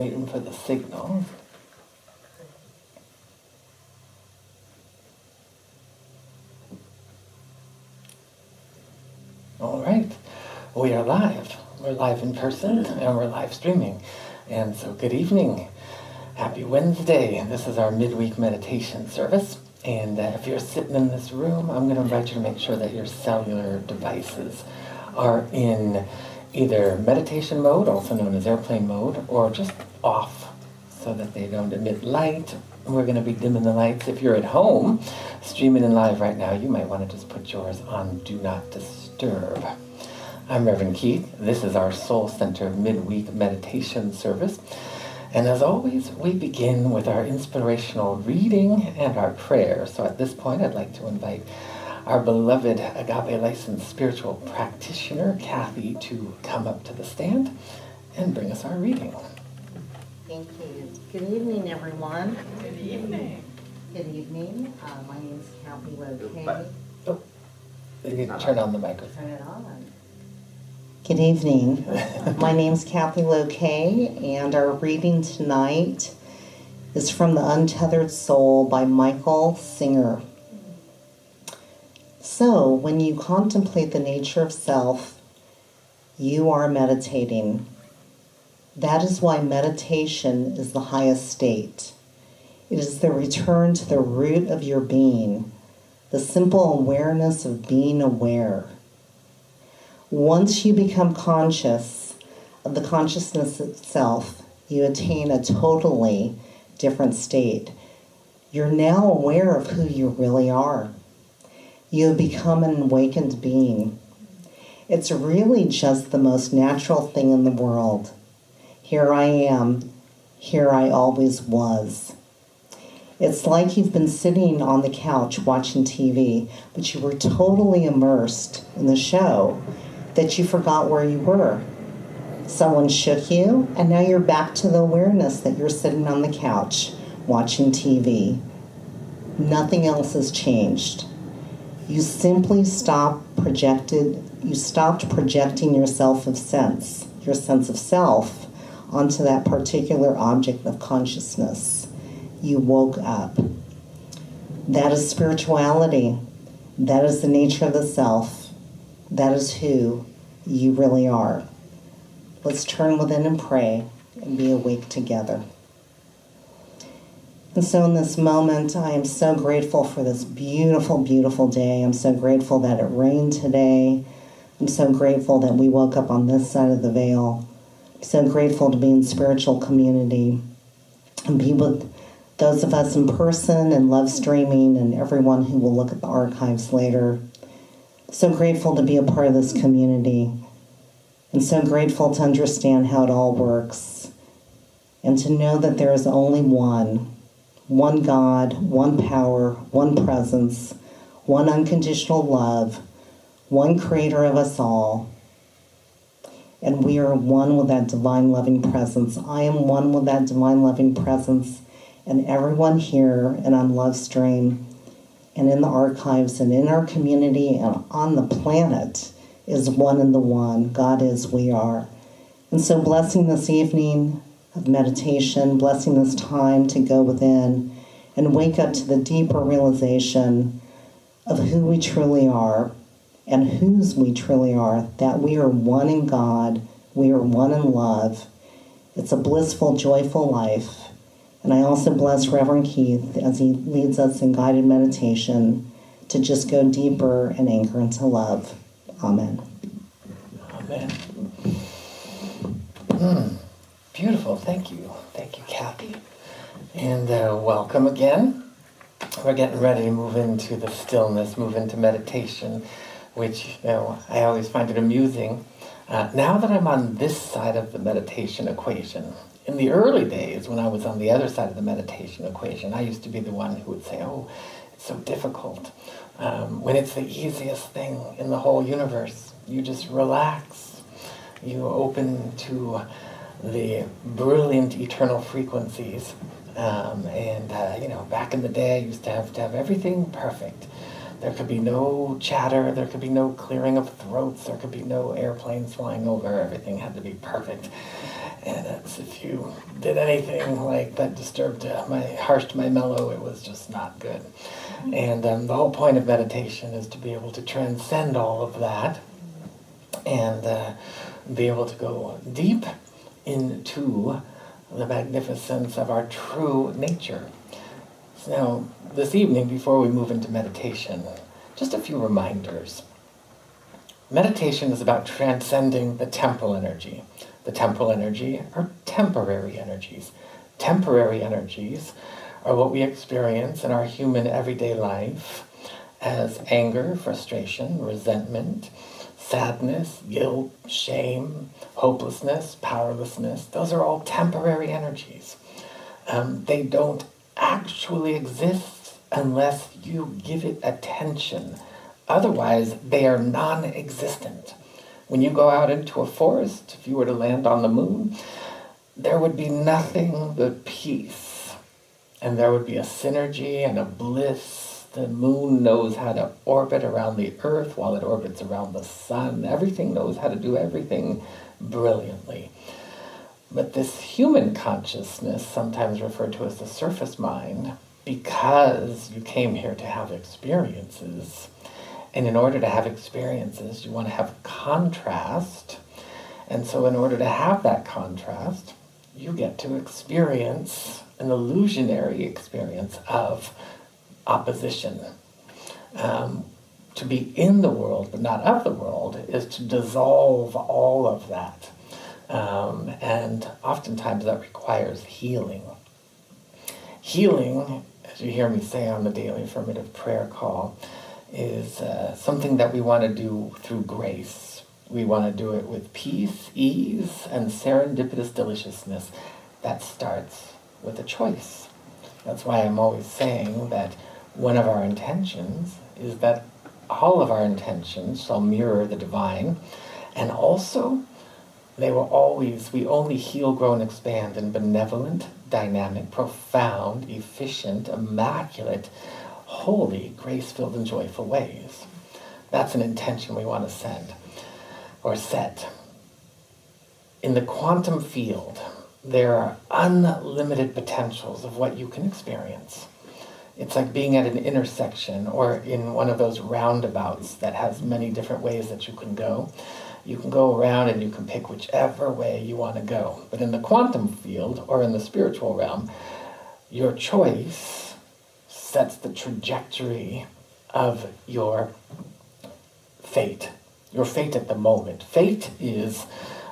Waiting for the signal. All right, we are live. We're live in person and we're live streaming. And so good evening. Happy Wednesday. This is our midweek meditation service. And if you're sitting in this room, I'm going to invite you to make sure that your cellular devices are in either meditation mode, also known as airplane mode, or just off so that they don't emit light. We're going to be dimming the lights. If you're at home streaming in live right now, you might want to just put yours on Do Not Disturb. I'm Reverend Keith. This is our Soul Center midweek meditation service. And as always, we begin with our inspirational reading and our prayer. So at this point, I'd like to invite our beloved Agape licensed spiritual practitioner, Kathy, to come up to the stand and bring us our reading. Thank you. Good evening, everyone. Good evening. Good evening. My name is Kathy Loke. Oh, you need to turn on the microphone. Turn it on. Good evening. My name is Kathy Loke, and our reading tonight is from The Untethered Soul by Michael Singer. So, when you contemplate the nature of self, you are meditating. That is why meditation is the highest state. It is the return to the root of your being, the simple awareness of being aware. Once you become conscious of the consciousness itself, you attain a totally different state. You're now aware of who you really are. You have become an awakened being. It's really just the most natural thing in the world. Here I am. Here I always was. It's like you've been sitting on the couch watching TV, but you were totally immersed in the show that you forgot where you were. Someone shook you, and now you're back to the awareness that you're sitting on the couch watching TV. Nothing else has changed. You simply stopped projecting your sense of self, onto that particular object of consciousness. You woke up. That is spirituality. That is the nature of the self. That is who you really are. Let's turn within and pray and be awake together. And so in this moment, I am so grateful for this beautiful, beautiful day. I'm so grateful that it rained today. I'm so grateful that we woke up on this side of the veil. I'm so grateful to be in spiritual community and be with those of us in person and love streaming and everyone who will look at the archives later. So grateful to be a part of this community and so grateful to understand how it all works and to know that there is only one God, one power, one presence, one unconditional love, one creator of us all. And we are one with that divine loving presence. I am one with that divine loving presence. And everyone here and on Love Stream and in the archives and in our community and on the planet is one in the one. God is, we are. And so blessing this evening of meditation, blessing this time to go within and wake up to the deeper realization of who we truly are and whose we truly are, that we are one in God, we are one in love. It's a blissful, joyful life. And I also bless Reverend Keith as he leads us in guided meditation to just go deeper and anchor into love. Amen. Amen. Beautiful. Thank you. Thank you, Kathy. And welcome again. We're getting ready to move into the stillness, move into meditation, which, I always find it amusing. Now that I'm on this side of the meditation equation, in the early days when I was on the other side of the meditation equation, I used to be the one who would say, oh, it's so difficult. When it's the easiest thing in the whole universe, you just relax. You open to the brilliant eternal frequencies. Back in the day, I used to have everything perfect. There could be no chatter, there could be no clearing of throats, there could be no airplanes flying over, everything had to be perfect. And it's, if you did anything like that disturbed harshed my mellow, it was just not good. And the whole point of meditation is to be able to transcend all of that and be able to go deep into the magnificence of our true nature. So now, this evening, before we move into meditation, just a few reminders. Meditation is about transcending the temporal energy. The temporal energy are temporary energies. Temporary energies are what we experience in our human everyday life as anger, frustration, resentment, sadness, guilt, shame, hopelessness, powerlessness. Those are all temporary energies. They don't actually exist unless you give it attention. Otherwise, they are non-existent. When you go out into a forest, if you were to land on the moon, there would be nothing but peace. And there would be a synergy and a bliss. The moon knows how to orbit around the earth while it orbits around the sun. Everything knows how to do everything brilliantly. But this human consciousness, sometimes referred to as the surface mind, because you came here to have experiences, and in order to have experiences, you want to have contrast. And so in order to have that contrast, you get to experience an illusionary experience of opposition. To be in the world, but not of the world, is to dissolve all of that. And oftentimes that requires healing. Healing, as you hear me say on the daily affirmative prayer call, is something that we want to do through grace. We want to do it with peace, ease, and serendipitous deliciousness. That starts with a choice. That's why I'm always saying that one of our intentions is that all of our intentions shall mirror the divine, and also we only heal, grow, and expand in benevolent, dynamic, profound, efficient, immaculate, holy, grace-filled, and joyful ways. That's an intention we want to send or set. In the quantum field, there are unlimited potentials of what you can experience. It's like being at an intersection or in one of those roundabouts that has many different ways that you can go. You can go around and you can pick whichever way you want to go. But in the quantum field or in the spiritual realm, your choice sets the trajectory of your fate at the moment. Fate is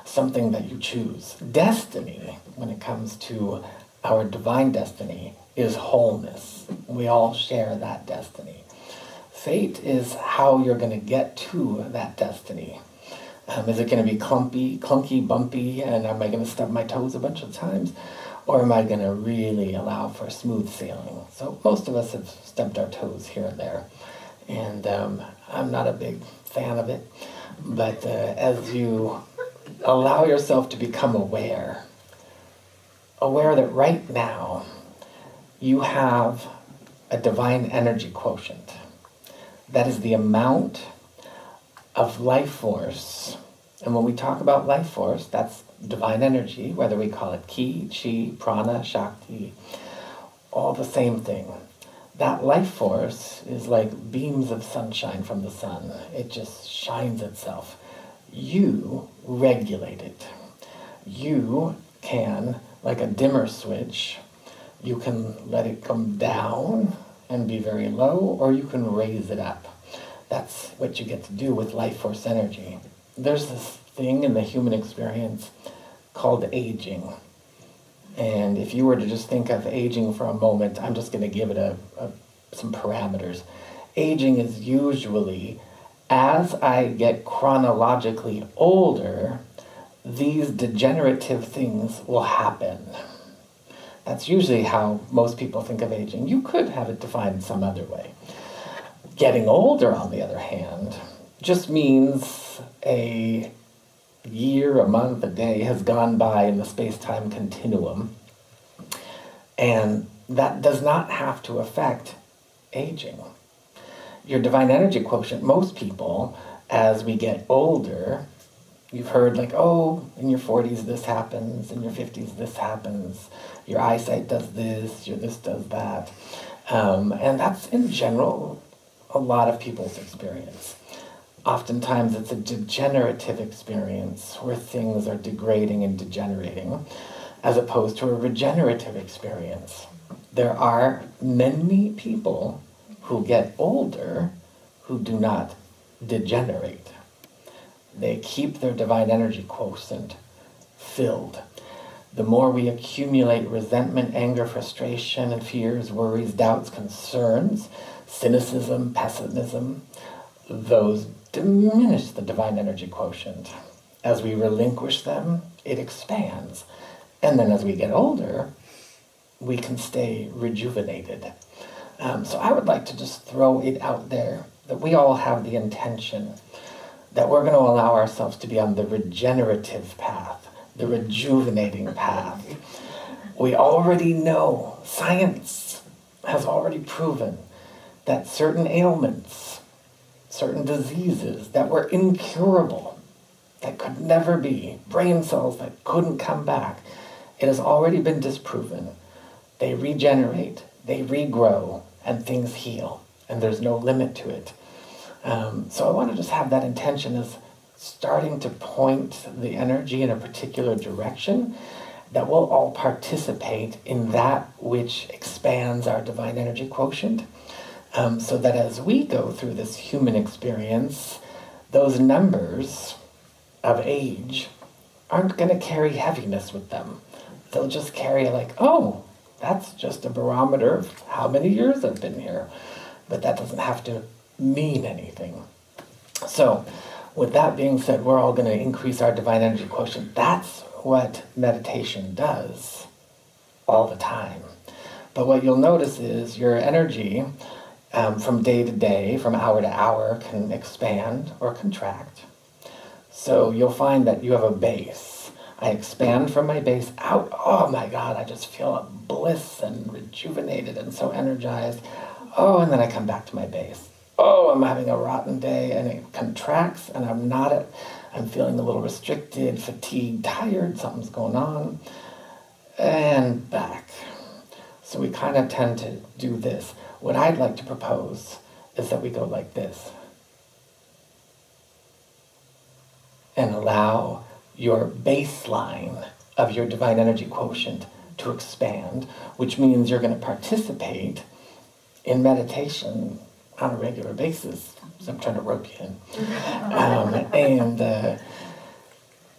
something that you choose. Destiny, when it comes to our divine destiny, is wholeness. We all share that destiny. Fate is how you're going to get to that destiny. Is it going to be clunky, bumpy, and am I going to stub my toes a bunch of times? Or am I going to really allow for smooth sailing? So most of us have stubbed our toes here and there. And I'm not a big fan of it. But as you allow yourself to become aware that right now you have a divine energy quotient. That is the amount of life force. And when we talk about life force, that's divine energy, whether we call it ki, chi, prana, shakti, all the same thing. That life force is like beams of sunshine from the sun. It just shines itself. You regulate it. You can, like a dimmer switch, you can let it come down and be very low, or you can raise it up. That's what you get to do with life force energy. There's this thing in the human experience called aging. And if you were to just think of aging for a moment, I'm just going to give it some parameters. Aging is usually, as I get chronologically older, these degenerative things will happen. That's usually how most people think of aging. You could have it defined some other way. Getting older, on the other hand, just means a year, a month, a day has gone by in the space-time continuum. And that does not have to affect aging. Your divine energy quotient, most people, as we get older, You've heard like, oh, in your 40s this happens, in your 50s this happens, your eyesight does this, your this does that. And that's in general a lot of people's experience. Oftentimes it's a degenerative experience where things are degrading and degenerating, as opposed to a regenerative experience. There are many people who get older who do not degenerate. They keep their divine energy quotient filled. The more we accumulate resentment, anger, frustration, and fears, worries, doubts, concerns, cynicism, pessimism, those diminish the divine energy quotient. As we relinquish them, it expands. And then as we get older, we can stay rejuvenated. So I would like to just throw it out there that we all have the intention that we're going to allow ourselves to be on the regenerative path, the rejuvenating path. We already know, science has already proven that certain ailments, certain diseases that were incurable, that could never be, brain cells that couldn't come back, it has already been disproven. They regenerate, they regrow, and things heal, and there's no limit to it. So I want to just have that intention as starting to point the energy in a particular direction that we'll all participate in that which expands our divine energy quotient, so that as we go through this human experience, those numbers of age aren't going to carry heaviness with them. They'll just carry like, oh, that's just a barometer of how many years I've been here. But that doesn't have to mean anything. So with that being said, we're all going to increase our divine energy quotient. That's what meditation does all the time. But what you'll notice is your energy from day to day, from hour to hour, can expand or contract. So you'll find that you have a base. I expand from my base out. Oh my God, I just feel bliss and rejuvenated and so energized. Oh, and then I come back to my base. Oh, I'm having a rotten day, and it contracts, and I'm feeling a little restricted, fatigued, tired, something's going on, and back. So we kind of tend to do this. What I'd like to propose is that we go like this. And allow your baseline of your divine energy quotient to expand, which means you're going to participate in meditation on a regular basis. So I'm trying to rope you in.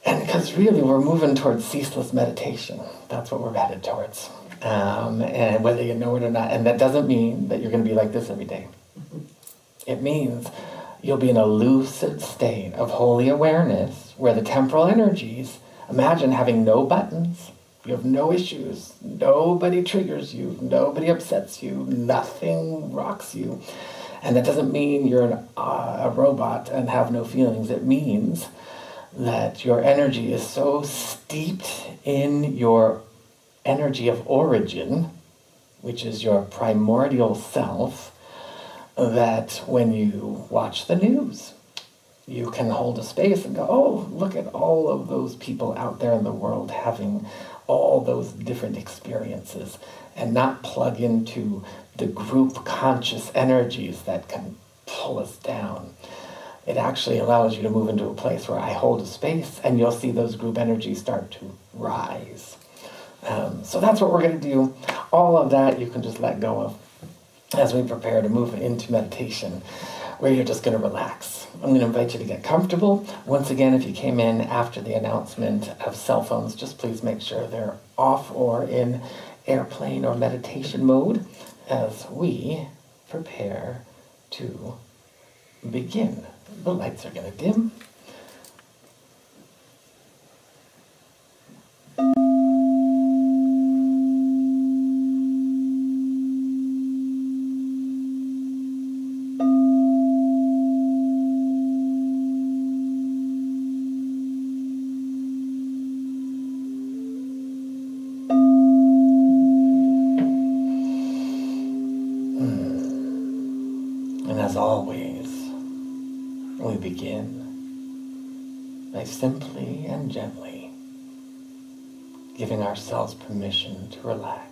And because really we're moving towards ceaseless meditation. That's what we're headed towards. And whether you know it or not, and that doesn't mean that you're going to be like this every day. It means you'll be in a lucid state of holy awareness where the temporal energies, imagine having no buttons, you have no issues, nobody triggers you, nobody upsets you, nothing rocks you. And that doesn't mean you're a robot and have no feelings. It means that your energy is so steeped in your energy of origin, which is your primordial self, that when you watch the news, you can hold a space and go, oh, look at all of those people out there in the world having all those different experiences, and not plug into the group conscious energies that can pull us down. It actually allows you to move into a place where I hold a space, and you'll see those group energies start to rise. So that's what we're going to do. All of that you can just let go of as we prepare to move into meditation, where you're just going to relax. I'm going to invite you to get comfortable. Once again, if you came in after the announcement of cell phones, just please make sure they're off or in airplane or meditation mode as we prepare to begin. The lights are going to dim. And as always, we begin by simply and gently giving ourselves permission to relax.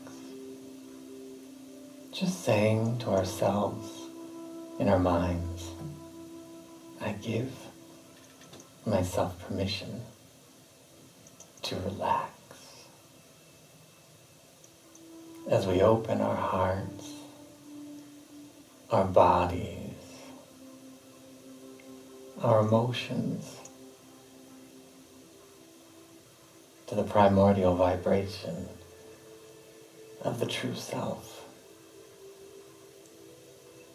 Just saying to ourselves in our minds, I give myself permission to relax. As we open our hearts, our bodies, our emotions to the primordial vibration of the true self,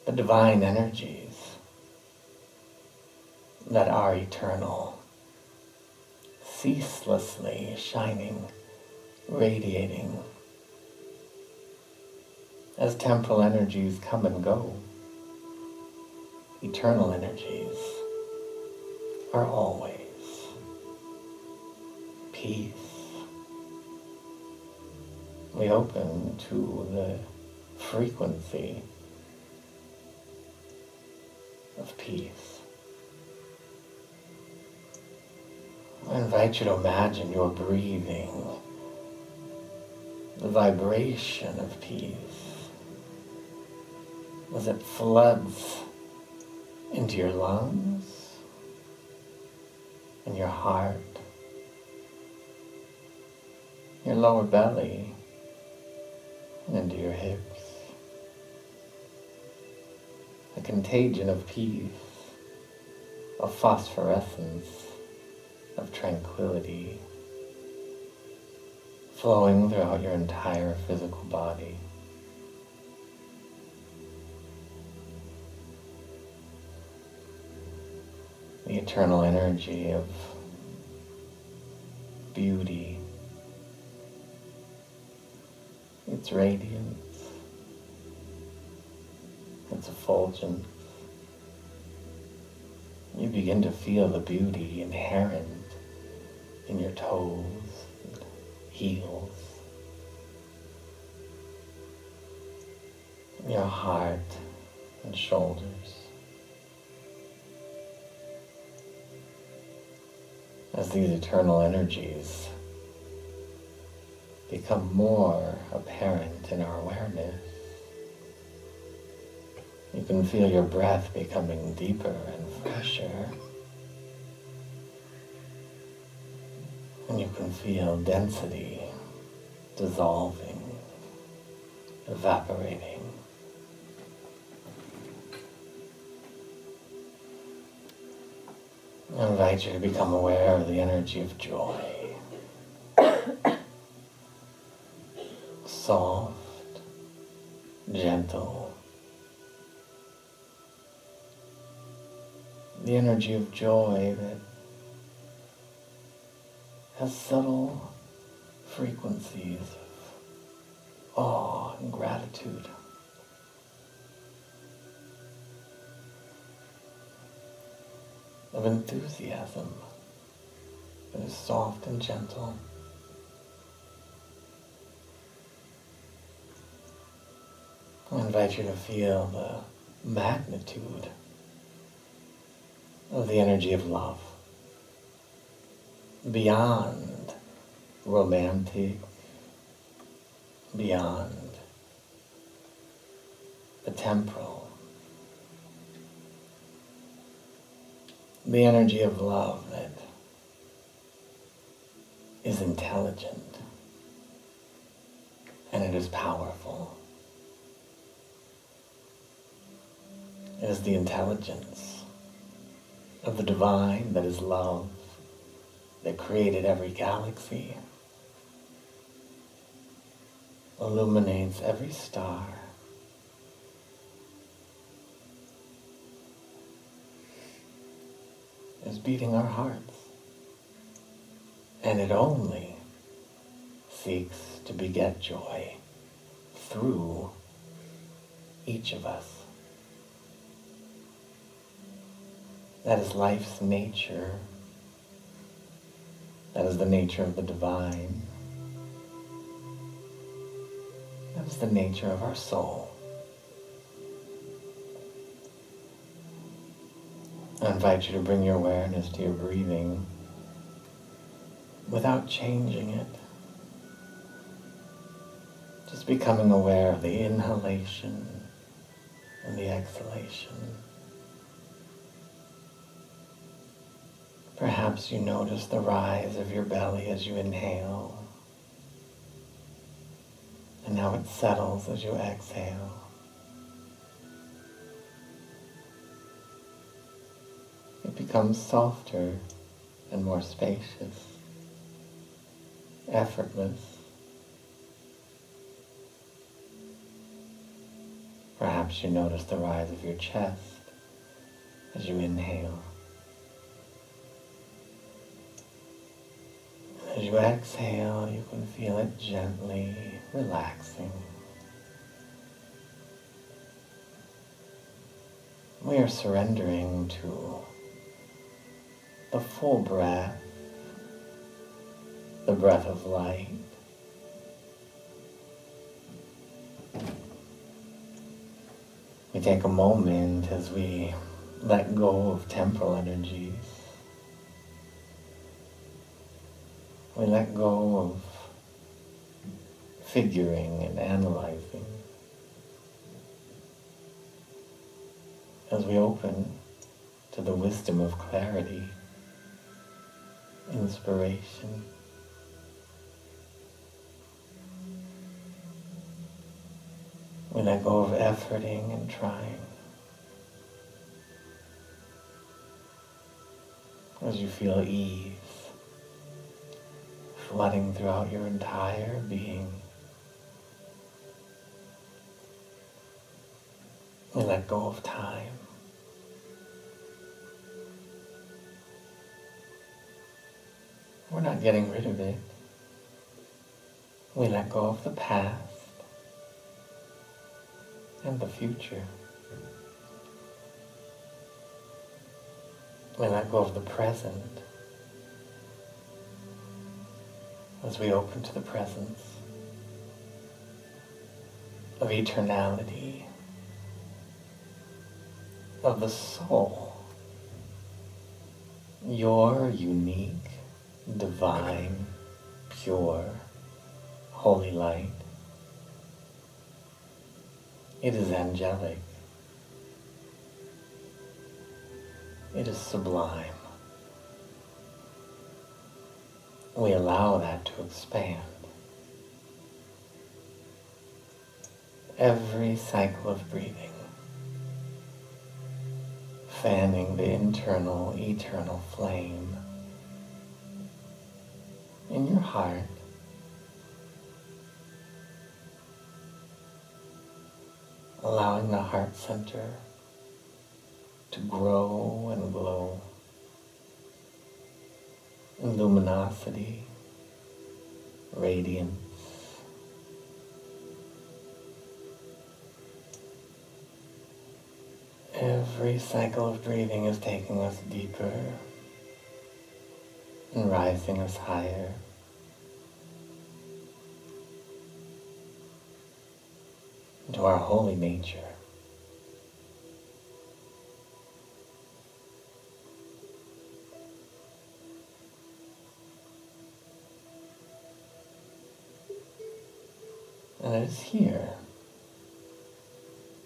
the divine energies that are eternal, ceaselessly shining, radiating. As temporal energies come and go, eternal energies are always peace. We open to the frequency of peace. I invite you to imagine you're breathing the vibration of peace as it floods into your lungs and your heart, your lower belly, and into your hips. A contagion of peace, of phosphorescence, of tranquility, flowing throughout your entire physical body. The eternal energy of beauty, its radiance, its effulgence. You begin to feel the beauty inherent in your toes and heels, in your heart and shoulders. As these eternal energies become more apparent in our awareness, you can feel your breath becoming deeper and fresher. And you can feel density dissolving, evaporating. I invite you to become aware of the energy of joy. Soft, gentle. The energy of joy that has subtle frequencies of awe and gratitude. Of enthusiasm that is soft and gentle. I invite you to feel the magnitude of the energy of love, beyond romantic, beyond the temporal. The energy of love that is intelligent and it is powerful. It is the intelligence of the divine that is love, that created every galaxy, illuminates every star, is beating our hearts, and it only seeks to beget joy through each of us. That is life's nature. That is the nature of the divine. That is the nature of our soul. I invite you to bring your awareness to your breathing without changing it. Just becoming aware of the inhalation and the exhalation. Perhaps you notice the rise of your belly as you inhale, and how it settles as you exhale. It becomes softer and more spacious, effortless. Perhaps you notice the rise of your chest as you inhale. As you exhale, you can feel it gently relaxing. We are surrendering to the full breath, the breath of light. We take a moment as we let go of temporal energies. We let go of figuring and analyzing. As we open to the wisdom of clarity, inspiration. We let go of efforting and trying. As you feel ease flooding throughout your entire being. We let go of time. We're not getting rid of it. We let go of the past and the future. We let go of the present as we open to the presence of eternality, of the soul, your unique, divine, pure, holy light. It is angelic. It is sublime. We allow that to expand. Every cycle of breathing, fanning the internal, eternal flame in your heart, allowing the heart center to grow and glow in luminosity, radiance. Every cycle of breathing is taking us deeper and rising us higher. Into our holy nature. And it is here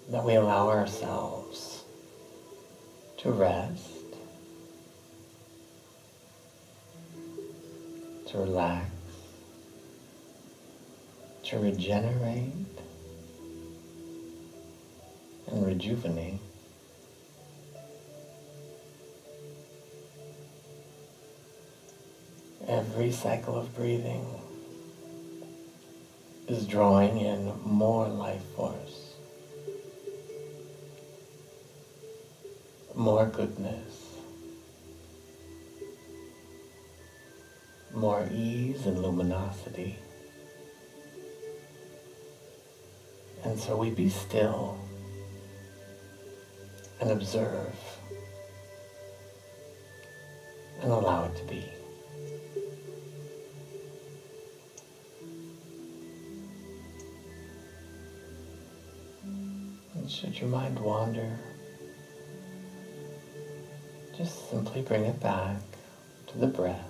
that we allow ourselves to rest, to relax, to regenerate, and rejuvenate. Every cycle of breathing is drawing in more life force, more goodness, more ease and luminosity. And so we be still and observe and allow it to be. And should your mind wander, just simply bring it back to the breath.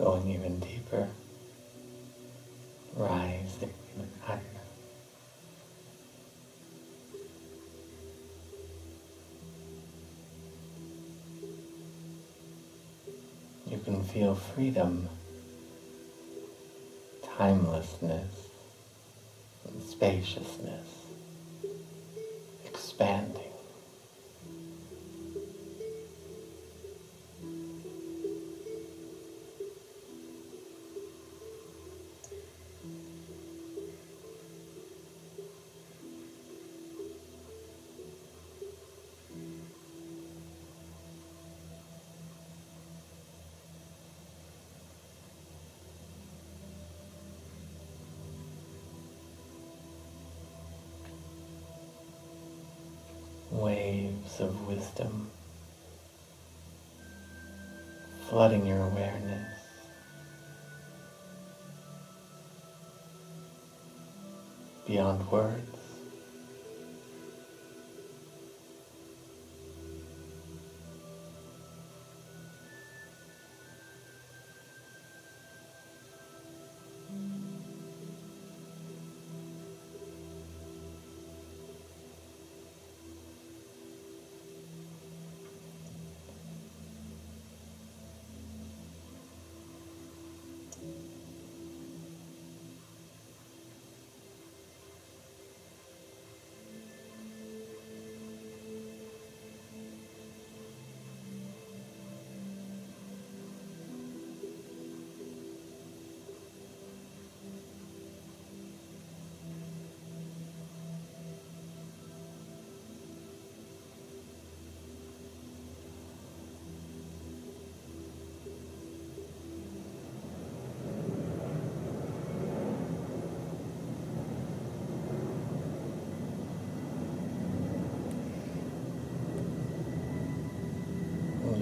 going even deeper, rising even higher. You can feel freedom, timelessness, and spaciousness expanding. Waves of wisdom flooding your awareness, beyond words.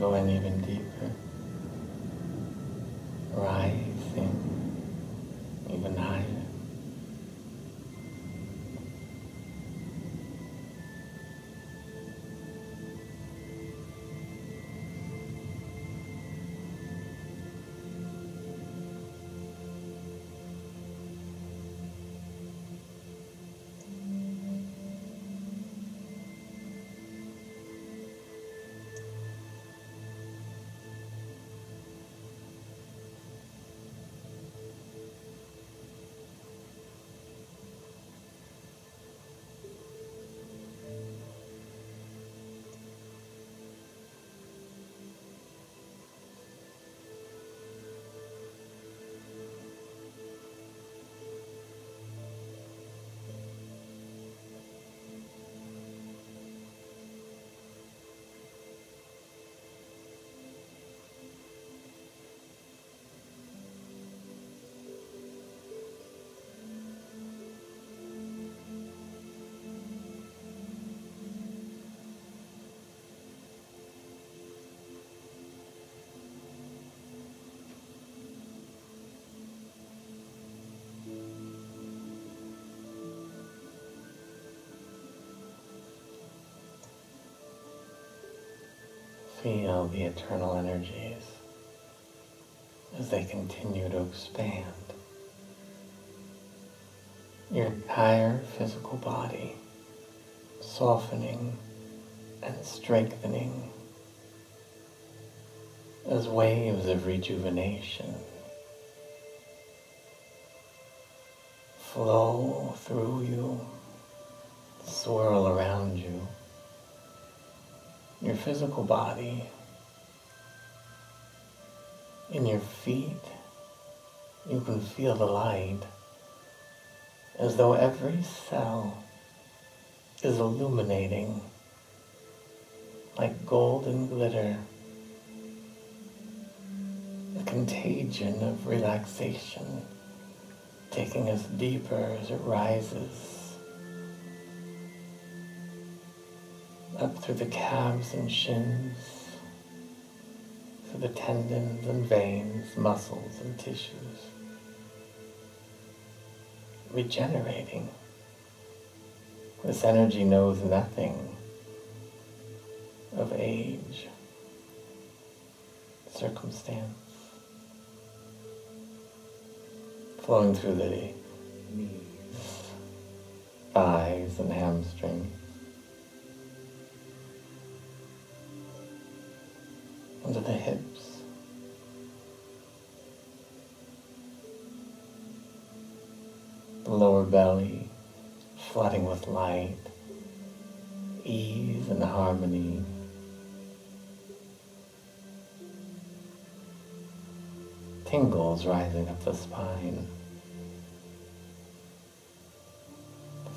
Going even deeper, rising even higher. Feel the eternal energies as they continue to expand. Your entire physical body softening and strengthening as waves of rejuvenation flow through you, swirl around you. Your physical body, in your feet, you can feel the light as though every cell is illuminating like golden glitter, a contagion of relaxation taking us deeper as it rises up through the calves and shins, through the tendons and veins, muscles and tissues, regenerating. This energy knows nothing of age, circumstance, flowing through the knees, thighs, and hamstrings, under the hips, the lower belly, flooding with light, ease, and harmony. Tingles rising up the spine,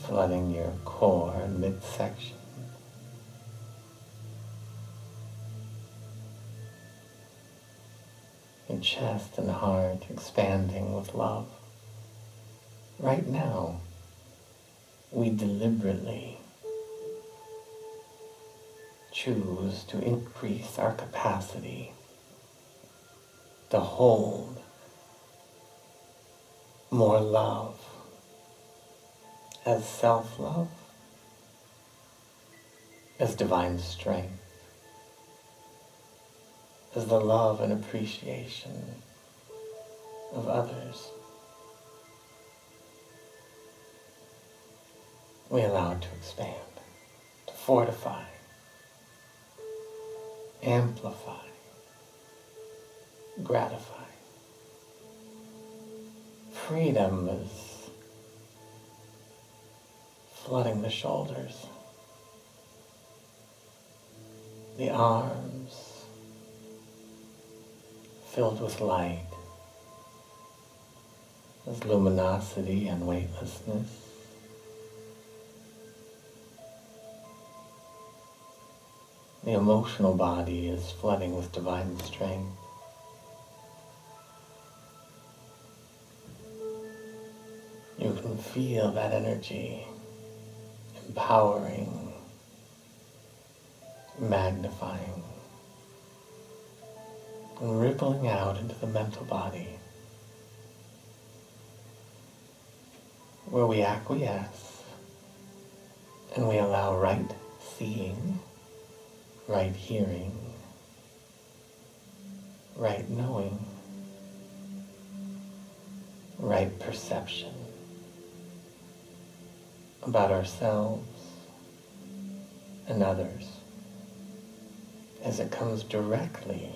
flooding your core and midsection. Your chest and heart expanding with love. Right now, we deliberately choose to increase our capacity to hold more love as self-love, as divine strength, as the love and appreciation of others. We allow it to expand, to fortify, amplify, gratify. Freedom is flooding the shoulders, the arms filled with light. There's luminosity and weightlessness. The emotional body is flooding with divine strength. You can feel that energy empowering, magnifying, and rippling out into the mental body, where we acquiesce and we allow right seeing, right hearing, right knowing, right perception about ourselves and others as it comes directly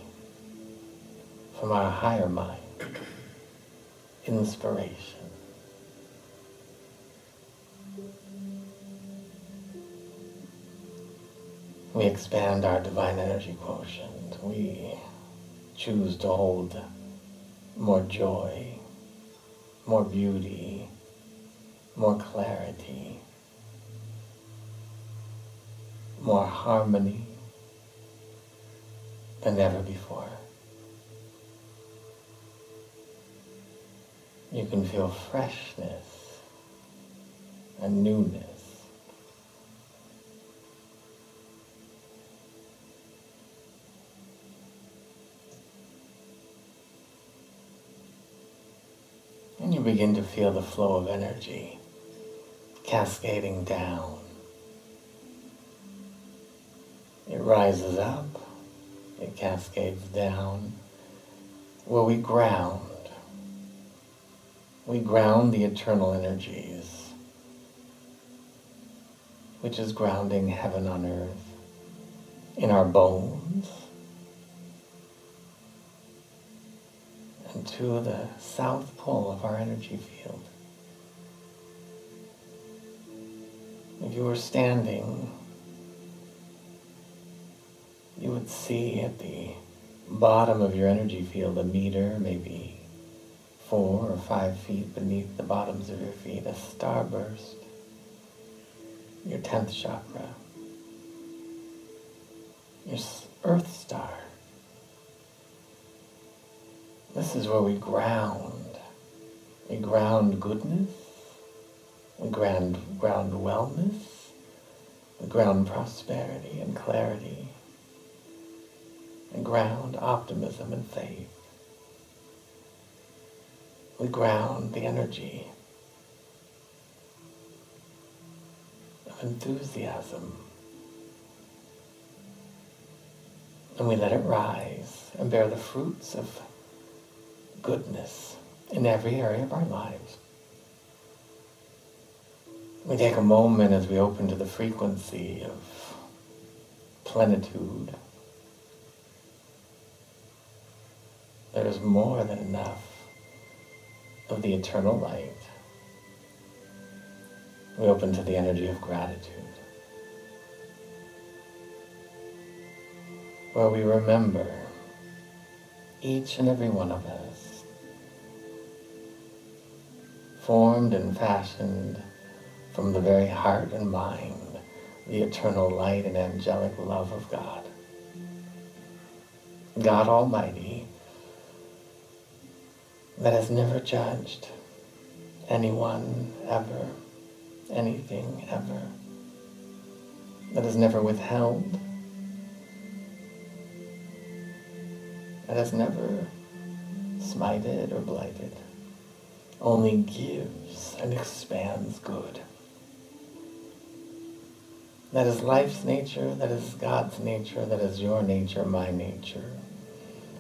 from our higher mind, inspiration. We expand our divine energy quotient. We choose to hold more joy, more beauty, more clarity, more harmony than ever before. You can feel freshness and newness. And you begin to feel the flow of energy cascading down. It rises up, it cascades down, where we ground. We ground the eternal energies, which is grounding heaven on earth, in our bones, and to the south pole of our energy field. If you were standing, you would see at the bottom of your energy field a meter, maybe 4 or 5 feet beneath the bottoms of your feet, a starburst, your 10th chakra, your earth star. This is where we ground. We ground goodness, we ground wellness, we ground prosperity and clarity, we ground optimism and faith. We ground the energy of enthusiasm, and we let it rise and bear the fruits of goodness in every area of our lives. We take a moment as we open to the frequency of plenitude. There is more than enough of the eternal light. We open to the energy of gratitude, where we remember each and every one of us, formed and fashioned from the very heart and mind, the eternal light and angelic love of God. God Almighty, that has never judged anyone ever, anything ever, that has never withheld, that has never smited or blighted, only gives and expands good. That is life's nature, that is God's nature, that is your nature, my nature.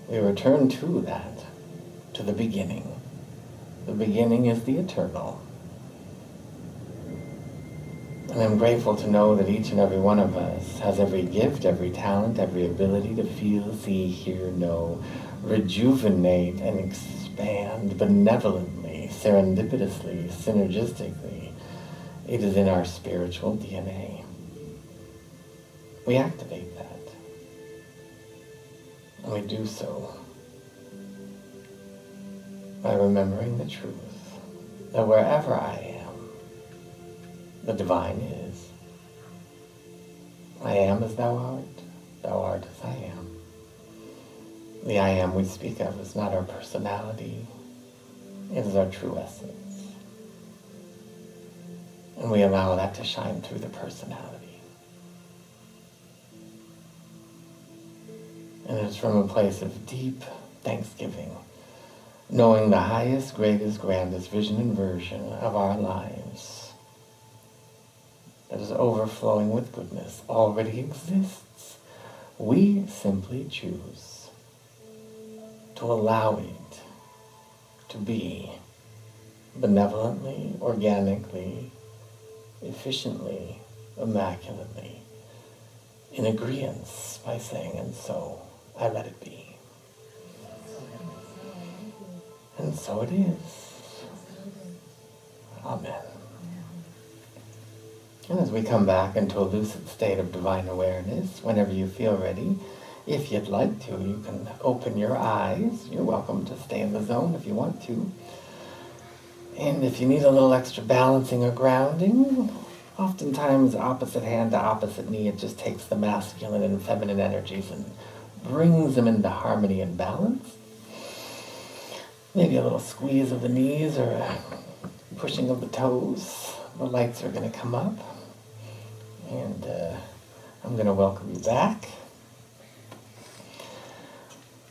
We return to that, to the beginning. The beginning is the eternal. And I'm grateful to know that each and every one of us has every gift, every talent, every ability to feel, see, hear, know, rejuvenate, and expand benevolently, serendipitously, synergistically. It is in our spiritual DNA. We activate that. And we do so by remembering the truth that wherever I am, the divine is. I am as thou art as I am. The I am we speak of is not our personality, it is our true essence. And we allow that to shine through the personality. And it's from a place of deep thanksgiving, knowing the highest, greatest, grandest vision and version of our lives that is overflowing with goodness already exists. We simply choose to allow it to be benevolently, organically, efficiently, immaculately, in agreeance by saying, and so I let it be. And so it is. Amen. And as we come back into a lucid state of divine awareness, whenever you feel ready, if you'd like to, you can open your eyes. You're welcome to stay in the zone if you want to. And if you need a little extra balancing or grounding, oftentimes opposite hand to opposite knee, it just takes the masculine and feminine energies and brings them into harmony and balance. Maybe a little squeeze of the knees or a pushing of the toes. The lights are going to come up. And I'm going to welcome you back.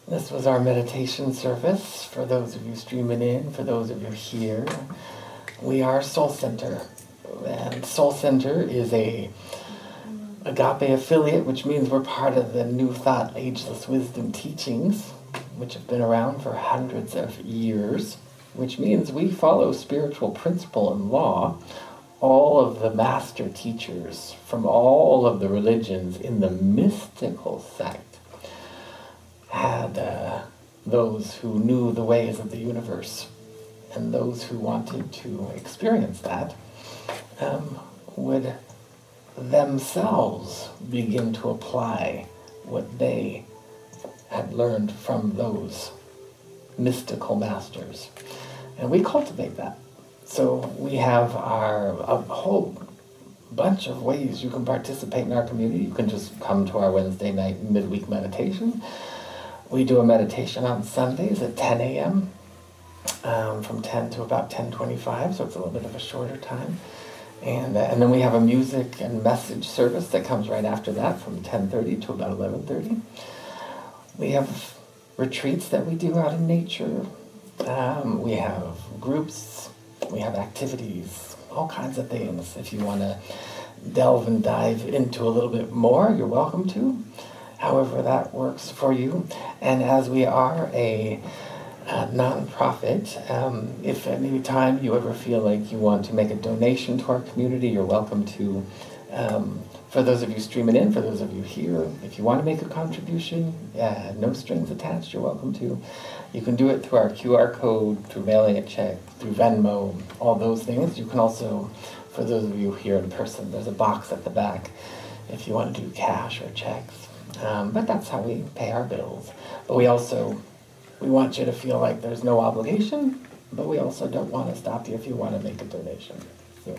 This was our meditation service. For those of you streaming in, for those of you here, we are Soul Center. And Soul Center is a Agape affiliate, which means we're part of the New Thought Ageless Wisdom teachings, which have been around for hundreds of years, which means we follow spiritual principle and law. All of the master teachers from all of the religions in the mystical sect had those who knew the ways of the universe, and those who wanted to experience that would themselves begin to apply what they had learned from those mystical masters. And we cultivate that. So we have a whole bunch of ways you can participate in our community. You can just come to our Wednesday night midweek meditation. We do a meditation on Sundays at 10 a.m. From 10 to about 10:25, so it's a little bit of a shorter time. And then we have a music and message service that comes right after that from 10:30 to about 11:30. We have retreats that we do out in nature. We have groups. We have activities, all kinds of things. If you want to delve and dive into a little bit more, you're welcome to. However that works for you. And as we are a nonprofit. If at any time you ever feel like you want to make a donation to our community, you're welcome to. For those of you streaming in, for those of you here, if you want to make a contribution, no strings attached, you're welcome to. You can do it through our QR code, through mailing a check, through Venmo, all those things. You can also, for those of you here in person, there's a box at the back if you want to do cash or checks. But that's how we pay our bills. But we want you to feel like there's no obligation, but we also don't want to stop you if you want to make a donation. So,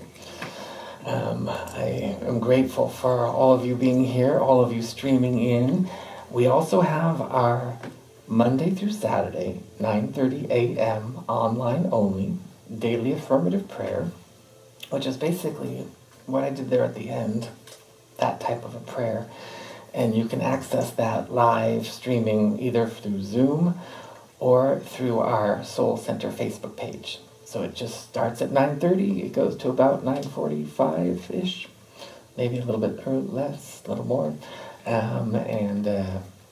I am grateful for all of you being here, all of you streaming in. We also have our Monday through Saturday, 9:30 a.m. online only, daily affirmative prayer, which is basically what I did there at the end, that type of a prayer. And you can access that live streaming either through Zoom or through our Soul Center Facebook page. So it just starts at 9:30, it goes to about 9:45-ish, maybe a little bit less, a little more.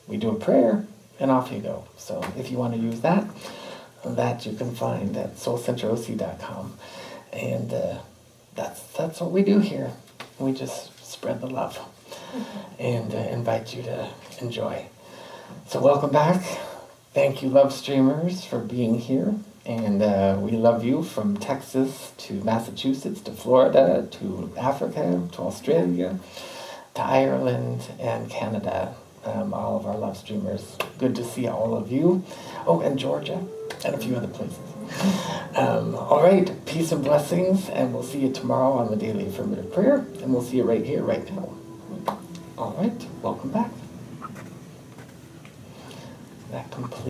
We do a prayer, and off you go. So if you want to use that you can find at soulcenteroc.com. And that's what we do here. We just spread the love and invite you to enjoy. So welcome back. Thank you, love streamers, for being here. And we love you from Texas to Massachusetts to Florida to Africa to Australia to Ireland and Canada. All of our love streamers. Good to see all of you. Oh, and Georgia and a few other places. All right, peace and blessings, and we'll see you tomorrow on the Daily Affirmative Prayer, and we'll see you right here, right now. All right, welcome back. That completes.